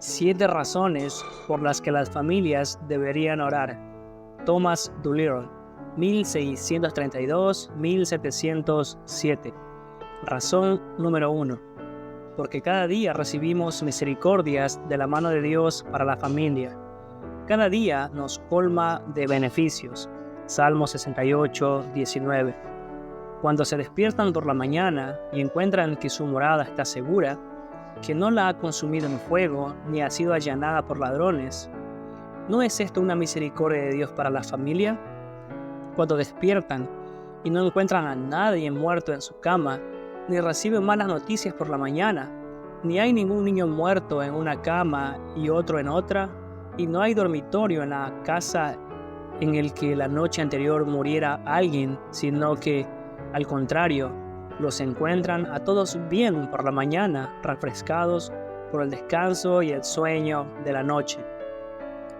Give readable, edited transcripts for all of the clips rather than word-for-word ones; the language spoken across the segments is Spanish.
7 razones por las que las familias deberían orar. Thomas Doolittle, 1632-1707. Razón número 1. Porque cada día recibimos misericordias de la mano de Dios para la familia. Cada día nos colma de beneficios. Salmo 68, 19. Cuando se despiertan por la mañana y encuentran que su morada está segura, que no la ha consumido en fuego ni ha sido allanada por ladrones, ¿no es esto una misericordia de Dios para la familia? Cuando despiertan y no encuentran a nadie muerto en su cama, ni reciben malas noticias por la mañana, ni hay ningún niño muerto en una cama y otro en otra, y no hay dormitorio en la casa en el que la noche anterior muriera alguien, sino que, al contrario, los encuentran a todos bien por la mañana, refrescados por el descanso y el sueño de la noche.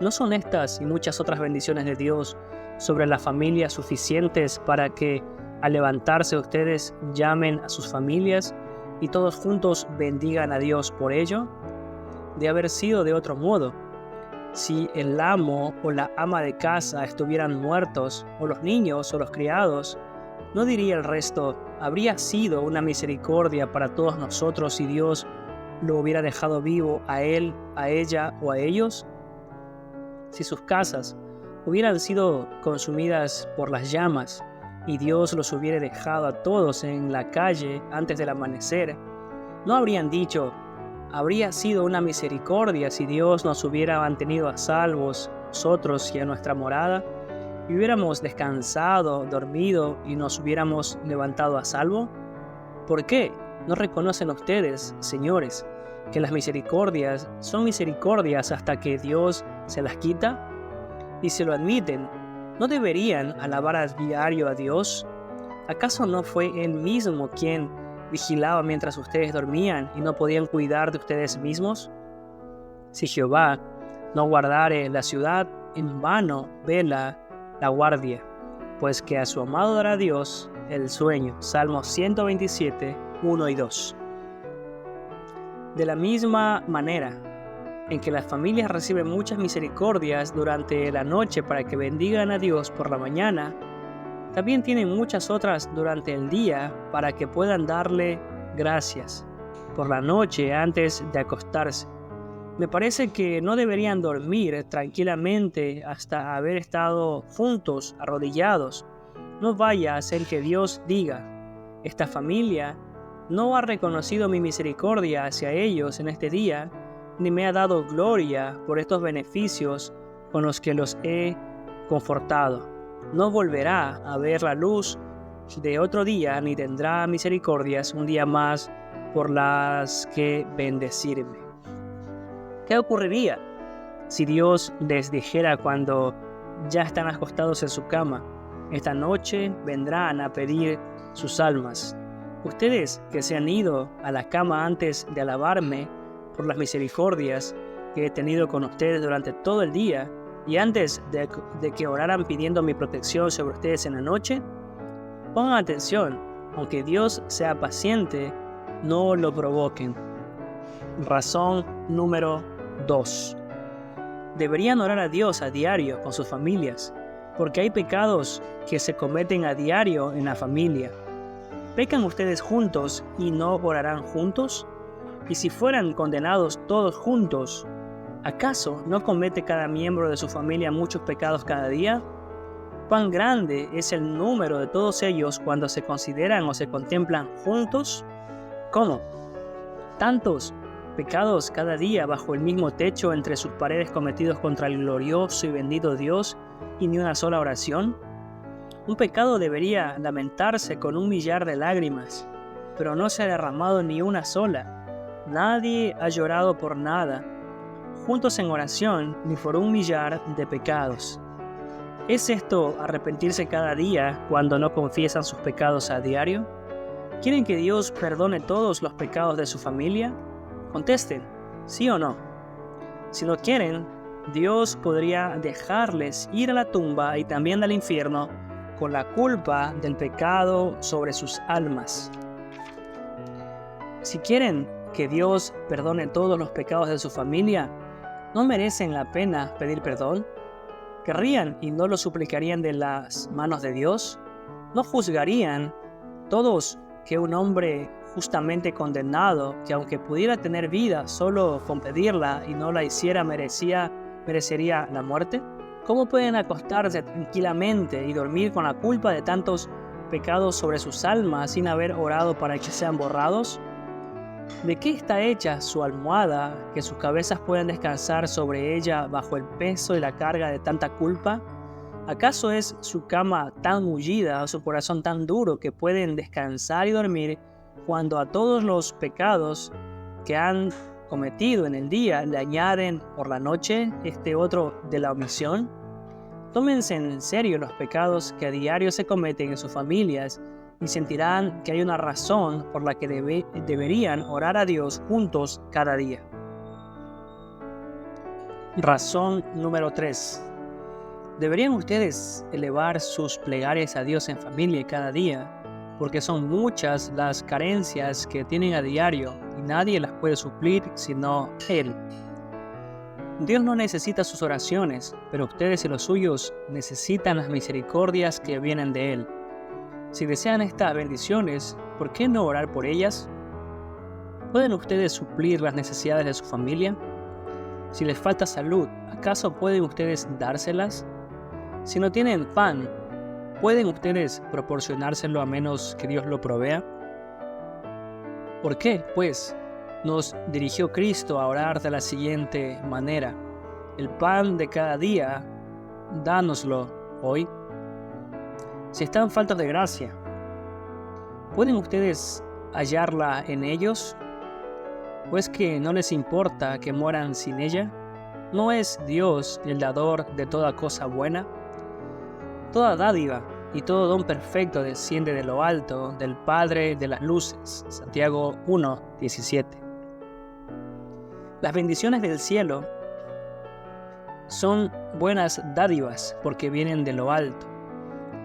¿No son estas y muchas otras bendiciones de Dios sobre la familia suficientes para que, al levantarse ustedes, llamen a sus familias y todos juntos bendigan a Dios por ello? De haber sido de otro modo, si el amo o la ama de casa estuvieran muertos, o los niños o los criados, ¿no diría el resto: habría sido una misericordia para todos nosotros si Dios lo hubiera dejado vivo a él, a ella o a ellos? Si sus casas hubieran sido consumidas por las llamas y Dios los hubiera dejado a todos en la calle antes del amanecer, ¿no habrían dicho: habría sido una misericordia si Dios nos hubiera mantenido a salvos, nosotros y a nuestra morada, y hubiéramos descansado, dormido y nos hubiéramos levantado a salvo? ¿Por qué no reconocen ustedes, señores, que las misericordias son misericordias hasta que Dios se las quita? Y si lo admiten, ¿no deberían alabar a diario a Dios? ¿Acaso no fue Él mismo quien vigilaba mientras ustedes dormían y no podían cuidar de ustedes mismos? Si Jehová no guardare la ciudad, en vano vela la guardia, pues que a su amado dará Dios el sueño. Salmo 127, 1 y 2. De la misma manera en que las familias reciben muchas misericordias durante la noche para que bendigan a Dios por la mañana, también tienen muchas otras durante el día para que puedan darle gracias por la noche antes de acostarse. Me parece que no deberían dormir tranquilamente hasta haber estado juntos, arrodillados. No vaya a ser que Dios diga: esta familia no ha reconocido mi misericordia hacia ellos en este día, ni me ha dado gloria por estos beneficios con los que los he confortado. No volverá a ver la luz de otro día, ni tendrá misericordias un día más por las que bendecirme. ¿Qué ocurriría si Dios les dijera cuando ya están acostados en su cama: esta noche vendrán a pedir sus almas? Ustedes que se han ido a la cama antes de alabarme por las misericordias que he tenido con ustedes durante todo el día, y antes de que oraran pidiendo mi protección sobre ustedes en la noche, pongan atención, aunque Dios sea paciente, no lo provoquen. Razón número 2. Deberían orar a Dios a diario con sus familias, porque hay pecados que se cometen a diario en la familia. ¿Pecan ustedes juntos y no orarán juntos? Y si fueran condenados todos juntos, ¿acaso no comete cada miembro de su familia muchos pecados cada día? ¿Cuán grande es el número de todos ellos cuando se consideran o se contemplan juntos? ¿Cómo? ¿Tantos pecados cada día bajo el mismo techo entre sus paredes cometidos contra el glorioso y bendito Dios, y ni una sola oración? Un pecado debería lamentarse con 1 millar de lágrimas, pero no se ha derramado ni una sola. Nadie ha llorado por nada, juntos en oración, ni por 1 millar de pecados. ¿Es esto arrepentirse cada día cuando no confiesan sus pecados a diario? ¿Quieren que Dios perdone todos los pecados de su familia? Contesten, ¿sí o no? Si no quieren, Dios podría dejarles ir a la tumba y también al infierno con la culpa del pecado sobre sus almas. Si quieren que Dios perdone todos los pecados de su familia, ¿no merecen la pena pedir perdón? ¿Querrían y no lo suplicarían de las manos de Dios? ¿No juzgarían todos que un hombre justamente condenado, que aunque pudiera tener vida solo con pedirla y no la hiciera, merecería la muerte? ¿Cómo pueden acostarse tranquilamente y dormir con la culpa de tantos pecados sobre sus almas sin haber orado para que sean borrados? ¿De qué está hecha su almohada, que sus cabezas pueden descansar sobre ella bajo el peso y la carga de tanta culpa? ¿Acaso es su cama tan mullida o su corazón tan duro que pueden descansar y dormir cuando a todos los pecados que han cometido en el día le añaden por la noche este otro de la omisión? Tómense en serio los pecados que a diario se cometen en sus familias y sentirán que hay una razón por la que deberían orar a Dios juntos cada día. Razón número 3. ¿Deberían ustedes elevar sus plegarias a Dios en familia cada día? Porque son muchas las carencias que tienen a diario y nadie las puede suplir sino Él. Dios no necesita sus oraciones, pero ustedes y los suyos necesitan las misericordias que vienen de Él. Si desean estas bendiciones, ¿por qué no orar por ellas? ¿Pueden ustedes suplir las necesidades de su familia? Si les falta salud, ¿acaso pueden ustedes dárselas? Si no tienen pan, ¿pueden ustedes proporcionárselo a menos que Dios lo provea? ¿Por qué, pues, nos dirigió Cristo a orar de la siguiente manera? El pan de cada día, dánoslo hoy. Si están faltos de gracia, ¿pueden ustedes hallarla en ellos? ¿Pues que no les importa que mueran sin ella? ¿No es Dios el dador de toda cosa buena? Toda dádiva y todo don perfecto desciende de lo alto, del Padre de las luces. Santiago 1:17. Las bendiciones del cielo son buenas dádivas porque vienen de lo alto.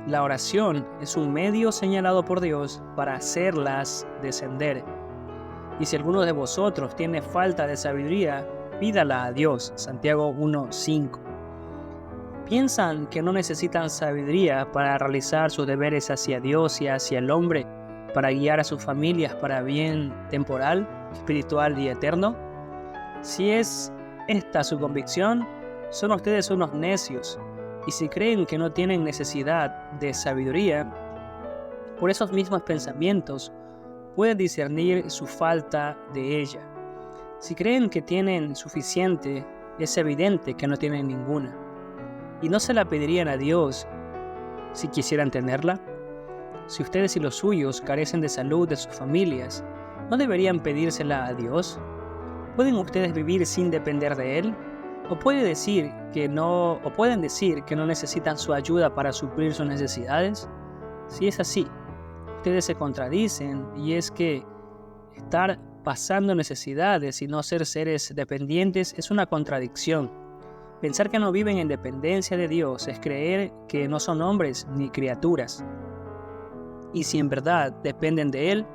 La oración es un medio señalado por Dios para hacerlas descender. Y si alguno de vosotros tiene falta de sabiduría, pídala a Dios. Santiago 1:5. ¿Piensan que no necesitan sabiduría para realizar sus deberes hacia Dios y hacia el hombre, para guiar a sus familias para bien temporal, espiritual y eterno? Si es esta su convicción, son ustedes unos necios. Y si creen que no tienen necesidad de sabiduría, por esos mismos pensamientos pueden discernir su falta de ella. Si creen que tienen suficiente, es evidente que no tienen ninguna. ¿Y no se la pedirían a Dios si quisieran tenerla? Si ustedes y los suyos carecen de salud de sus familias, ¿no deberían pedírsela a Dios? ¿Pueden ustedes vivir sin depender de Él? ¿O pueden decir que no necesitan su ayuda para suplir sus necesidades? Si es así, ustedes se contradicen, y es que estar pasando necesidades y no ser seres dependientes es una contradicción. Pensar que no viven en dependencia de Dios es creer que no son hombres ni criaturas. Y si en verdad dependen de Él,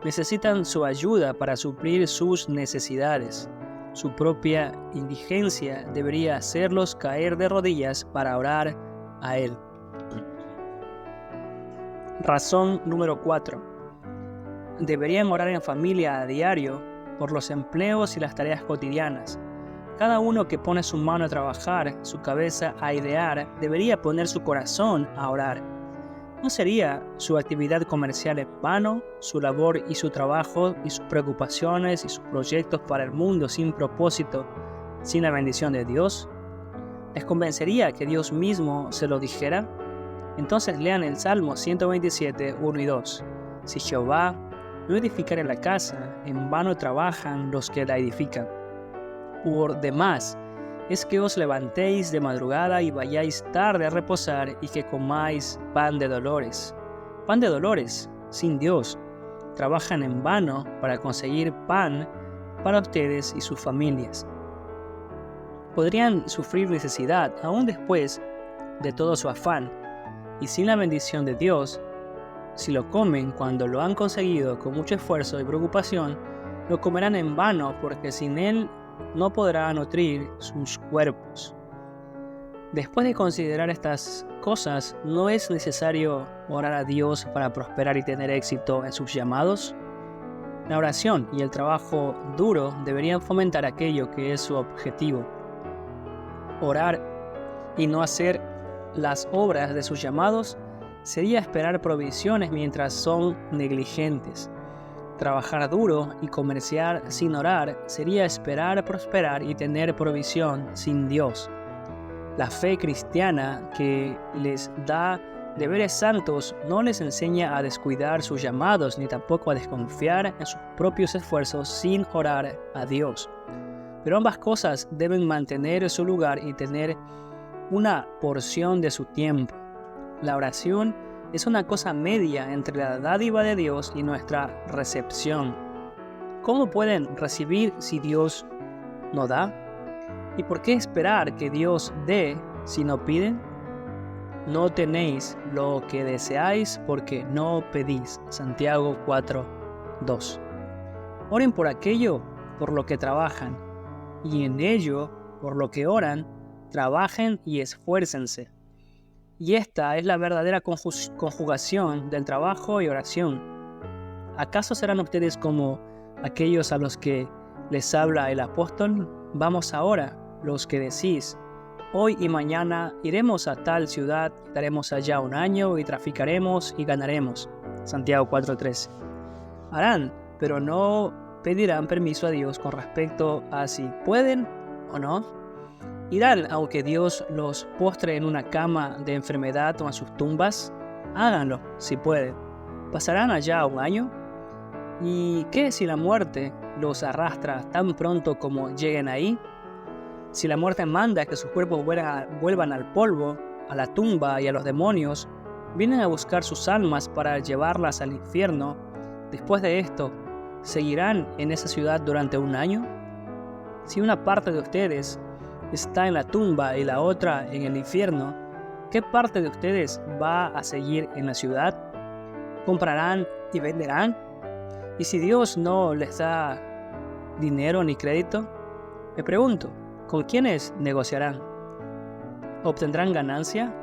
necesitan su ayuda para suplir sus necesidades. Su propia indigencia debería hacerlos caer de rodillas para orar a Él. Razón número 4. Deberían orar en familia a diario por los empleos y las tareas cotidianas. Cada uno que pone su mano a trabajar, su cabeza a idear, debería poner su corazón a orar. ¿No sería su actividad comercial en vano, su labor y su trabajo y sus preocupaciones y sus proyectos para el mundo sin propósito, sin la bendición de Dios? ¿Les convencería que Dios mismo se lo dijera? Entonces lean el Salmo 127, 1 y 2. Si Jehová no edificare la casa, en vano trabajan los que la edifican. Por demás, es que os levantéis de madrugada y vayáis tarde a reposar y que comáis pan de dolores. Pan de dolores, sin Dios. Trabajan en vano para conseguir pan para ustedes y sus familias. Podrían sufrir necesidad aún después de todo su afán, y sin la bendición de Dios, si lo comen cuando lo han conseguido con mucho esfuerzo y preocupación, lo comerán en vano, porque sin él no podrán nutrir sus cuerpos. Después de considerar estas cosas, ¿no es necesario orar a Dios para prosperar y tener éxito en sus llamados? La oración y el trabajo duro deberían fomentar aquello que es su objetivo. Orar y no hacer las obras de sus llamados sería esperar provisiones mientras son negligentes. Trabajar duro y comerciar sin orar sería esperar prosperar y tener provisión sin Dios. La fe cristiana que les da deberes santos no les enseña a descuidar sus llamados ni tampoco a desconfiar en sus propios esfuerzos sin orar a Dios. Pero ambas cosas deben mantener su lugar y tener una porción de su tiempo. La oración es una cosa media entre la dádiva de Dios y nuestra recepción. ¿Cómo pueden recibir si Dios no da? ¿Y por qué esperar que Dios dé si no piden? No tenéis lo que deseáis porque no pedís. Santiago 4:2. Oren por aquello por lo que trabajan, y en ello, por lo que oran, trabajen y esfuércense. Y esta es la verdadera conjugación del trabajo y oración. ¿Acaso serán ustedes como aquellos a los que les habla el apóstol? Vamos ahora, los que decís, hoy y mañana iremos a tal ciudad, estaremos allá un año y traficaremos y ganaremos. Santiago 4:13. Harán, pero no pedirán permiso a Dios con respecto a si pueden o no. Irán aunque Dios los postre en una cama de enfermedad o en sus tumbas. Háganlo si pueden. ¿Pasarán allá un año? ¿Y qué si la muerte los arrastra tan pronto como lleguen ahí? Si la muerte manda que sus cuerpos vuelvan al polvo, a la tumba y a los demonios, vienen a buscar sus almas para llevarlas al infierno. Después de esto, ¿seguirán en esa ciudad durante un año? Si una parte de ustedes está en la tumba y la otra en el infierno, ¿qué parte de ustedes va a seguir en la ciudad? ¿Comprarán y venderán? ¿Y si Dios no les da dinero ni crédito? Me pregunto, ¿con quiénes negociarán? ¿Obtendrán ganancia?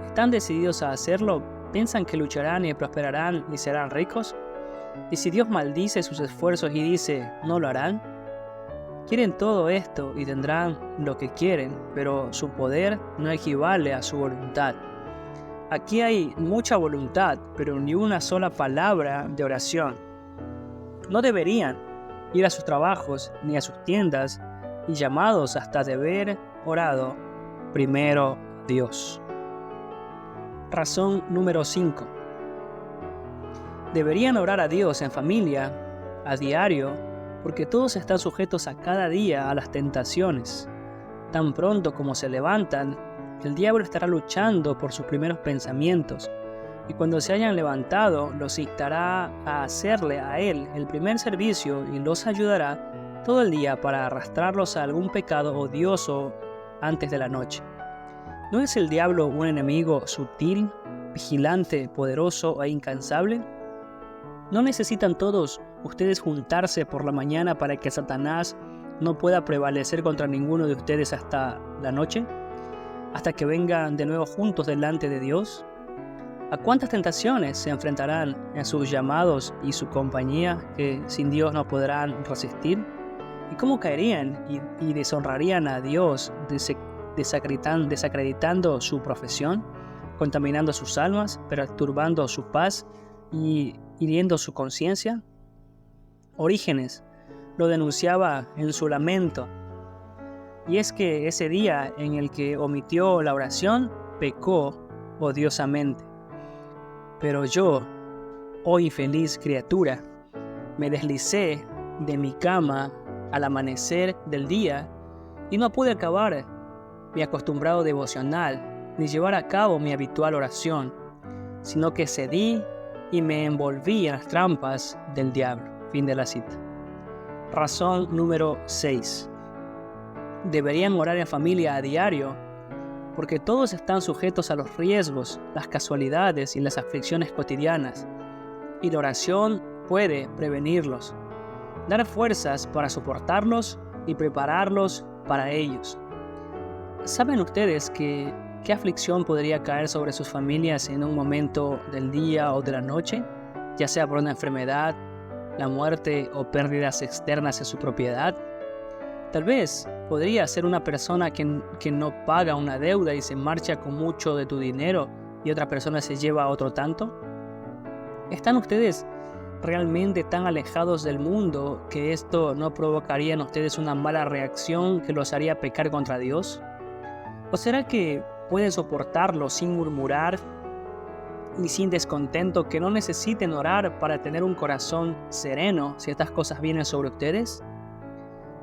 ¿Están decididos a hacerlo? ¿Piensan que lucharán y prosperarán y serán ricos? ¿Y si Dios maldice sus esfuerzos y dice, no lo harán? Quieren todo esto y tendrán lo que quieren, pero su poder no equivale a su voluntad. Aquí hay mucha voluntad, pero ni una sola palabra de oración. No deberían ir a sus trabajos ni a sus tiendas y llamados hasta de haber orado primero a Dios. Razón número 5. Deberían orar a Dios en familia, a diario, porque todos están sujetos a cada día a las tentaciones. Tan pronto como se levantan, el diablo estará luchando por sus primeros pensamientos, y cuando se hayan levantado, los instará a hacerle a él el primer servicio y los ayudará todo el día para arrastrarlos a algún pecado odioso antes de la noche. ¿No es el diablo un enemigo sutil, vigilante, poderoso e incansable? ¿No necesitan todos ustedes juntarse por la mañana para que Satanás no pueda prevalecer contra ninguno de ustedes hasta la noche? ¿Hasta que vengan de nuevo juntos delante de Dios? ¿A cuántas tentaciones se enfrentarán en sus llamados y su compañía que sin Dios no podrán resistir? ¿Y cómo caerían y deshonrarían a Dios desacreditando su profesión, contaminando sus almas, perturbando su paz y hiriendo su conciencia? Orígenes lo denunciaba en su lamento, y es que ese día en el que omitió la oración, pecó odiosamente. Pero yo, oh infeliz criatura, me deslicé de mi cama al amanecer del día y no pude acabar mi acostumbrado devocional ni llevar a cabo mi habitual oración, sino que cedí y me envolví en las trampas del diablo. Fin de la cita. Razón número 6. Deberían orar en familia a diario, porque todos están sujetos a los riesgos, las casualidades y las aflicciones cotidianas, y la oración puede prevenirlos. dar fuerzas para soportarlos y prepararlos para ellos. ¿Saben ustedes qué aflicción podría caer sobre sus familias en un momento del día o de la noche, ya sea por una enfermedad, la muerte o pérdidas externas en su propiedad? Tal vez podría ser una persona que no paga una deuda y se marcha con mucho de tu dinero y otra persona se lleva otro tanto. ¿Están ustedes realmente tan alejados del mundo que esto no provocaría en ustedes una mala reacción que los haría pecar contra Dios? ¿O será que pueden soportarlo sin murmurar y sin descontento, que no necesiten orar para tener un corazón sereno si estas cosas vienen sobre ustedes?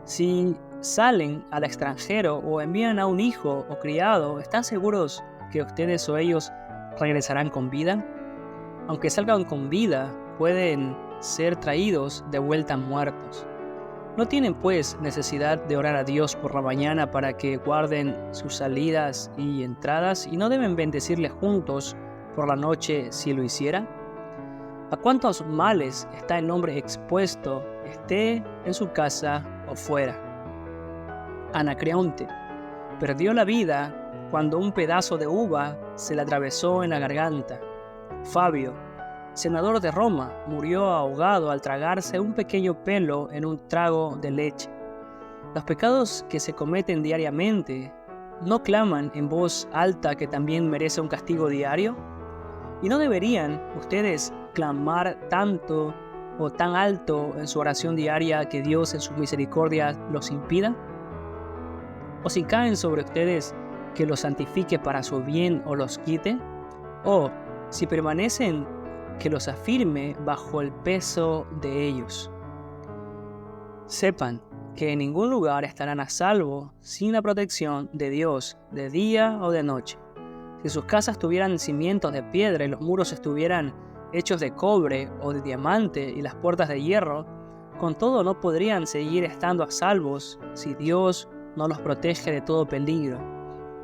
Si salen al extranjero o envían a un hijo o criado, ¿están seguros que ustedes o ellos regresarán con vida? Aunque salgan con vida, pueden ser traídos de vuelta muertos. No tienen pues necesidad de orar a Dios por la mañana para que guarden sus salidas y entradas, y no deben bendecirle juntos por la noche si lo hiciera. ¿A cuántos males está el hombre expuesto, esté en su casa o fuera? Anacreonte perdió la vida cuando un pedazo de uva se le atravesó en la garganta. Fabio, senador de Roma, murió ahogado al tragarse un pequeño pelo en un trago de leche. Los pecados que se cometen diariamente ¿no claman en voz alta que también merece un castigo diario? ¿Y no deberían ustedes clamar tanto o tan alto en su oración diaria que Dios en su misericordia los impida? ¿O si caen sobre ustedes, que los santifique para su bien o los quite? ¿O si permanecen, que los afirme bajo el peso de ellos? Sepan que en ningún lugar estarán a salvo sin la protección de Dios, de día o de noche. Si sus casas tuvieran cimientos de piedra y los muros estuvieran hechos de cobre o de diamante y las puertas de hierro, con todo no podrían seguir estando a salvos si Dios no los protege de todo peligro.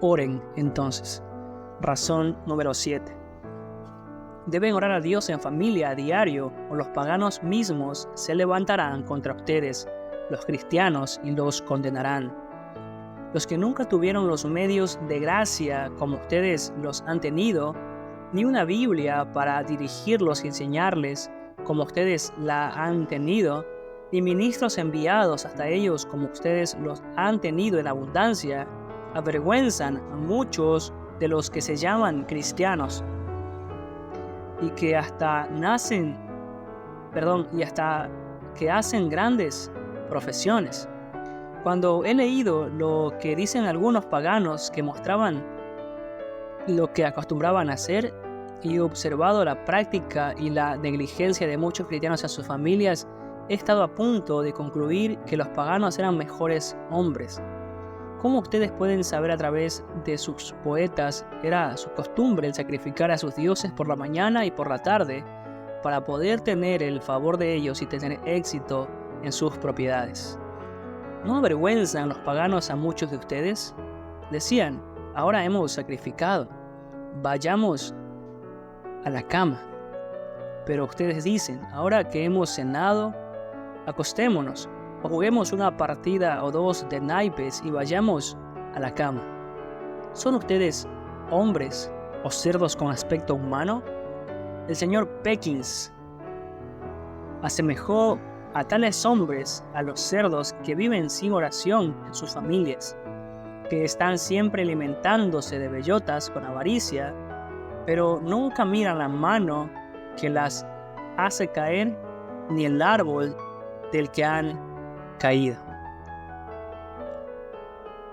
Oren entonces. Razón número 7. Deben orar a Dios en familia a diario, o los paganos mismos se levantarán contra ustedes, los cristianos, y los condenarán. Los que nunca tuvieron los medios de gracia como ustedes los han tenido, ni una Biblia para dirigirlos y enseñarles como ustedes la han tenido, ni ministros enviados hasta ellos como ustedes los han tenido en abundancia, avergüenzan a muchos de los que se llaman cristianos y que hasta que hacen grandes profesiones. Cuando he leído lo que dicen algunos paganos que mostraban lo que acostumbraban a hacer, y he observado la práctica y la negligencia de muchos cristianos a sus familias, he estado a punto de concluir que los paganos eran mejores hombres. ¿Cómo ustedes pueden saber a través de sus poetas era su costumbre el sacrificar a sus dioses por la mañana y por la tarde para poder tener el favor de ellos y tener éxito en sus propiedades? ¿No avergüenzan los paganos a muchos de ustedes? Decían: ahora hemos sacrificado, vayamos a la cama. Pero ustedes dicen: ahora que hemos cenado, acostémonos, o juguemos una partida o dos de naipes y vayamos a la cama. ¿Son ustedes hombres o cerdos con aspecto humano? El señor Perkins asemejó a tales hombres a los cerdos que viven sin oración en sus familias, que están siempre alimentándose de bellotas con avaricia, pero nunca miran la mano que las hace caer, ni el árbol del que han caído.